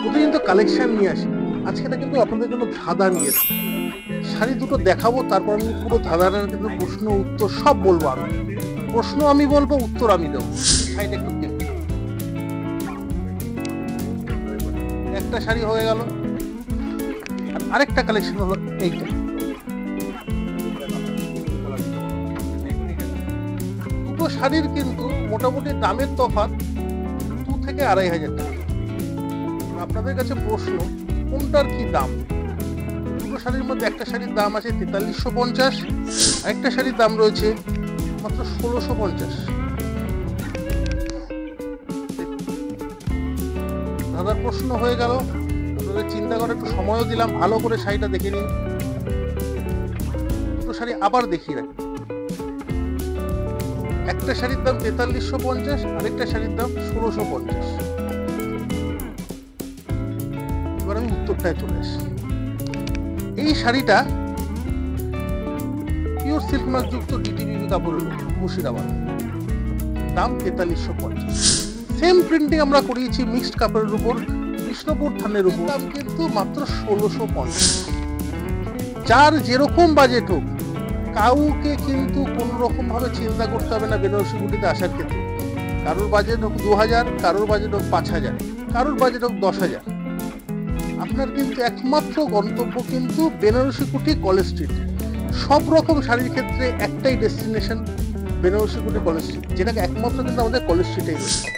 প্রতিদিন তো কালেকশন নিয়ে আসি, আজকে কিন্তু আপনাদের জন্য ধাঁধা নিয়ে এসেছি। শাড়ি দুটো দেখাবো, তারপর আমি পুরো ধাঁধাটার কিন্তু প্রশ্ন উত্তর সব বলবো। আমি প্রশ্ন আমি বলবো, উত্তর আমি দেবো। শাড়িটা একটু দেখুন। একটা শাড়ি হয়ে গেল, আর আরেকটা কালেকশন হলো এইটা। দুটো শাড়ির কিন্তু মোটামুটি দামের তফাৎ 2 থেকে 2,500 টাকা। আপনাদের কাছে প্রশ্ন, কোনটার কি দাম? দুটো শাড়ির মধ্যে একটা শাড়ির দাম আছে 4350, আরেকটা শাড়ির দাম রয়েছে মাত্র 1650। দাদার প্রশ্ন হয়ে গেল, আপনাদের চিন্তা করে একটু সময়ও দিলাম, ভালো করে শাড়িটা দেখে নিন। দুটো শাড়ি আবার দেখিয়ে রাখি। একটা শাড়ির দাম 4350, আরেকটা শাড়ির দাম 1650। এবার আমি উত্তরটায় চলে আসি। এই শাড়িটা পিওর সিল্ক মার্ক যুক্ত ডিটিবিবি কাপড়ের মুর্শিদাবাদ, দাম 4350। সেম প্রিন্টিং আমরা করিয়েছি মিক্সড কাপড়ের উপর, কৃষ্ণপুর থানের উপর, দাম কিন্তু মাত্র 1650। যার যেরকম বাজেট হোক, কাউকে কিন্তু কোনো রকম ভাবে চিন্তা করতে হবে না বেনারসি বুটিতে আসার ক্ষেত্রে। কারোর বাজেট হোক 2000, কারোর বাজেট হোক 5000, কারোর বাজেট হোক 10,000, আপনার কিন্তু একমাত্র গন্তব্য কিন্তু বেনারসি কুটি কলেজ স্ট্রিট। সব রকম শাড়ির ক্ষেত্রে একটাই ডেস্টিনেশন, বেনারসি কুটি কলেজ স্ট্রিট, যেটাকে একমাত্র কিন্তু আমাদের কলেজ স্ট্রিটেই রয়েছে।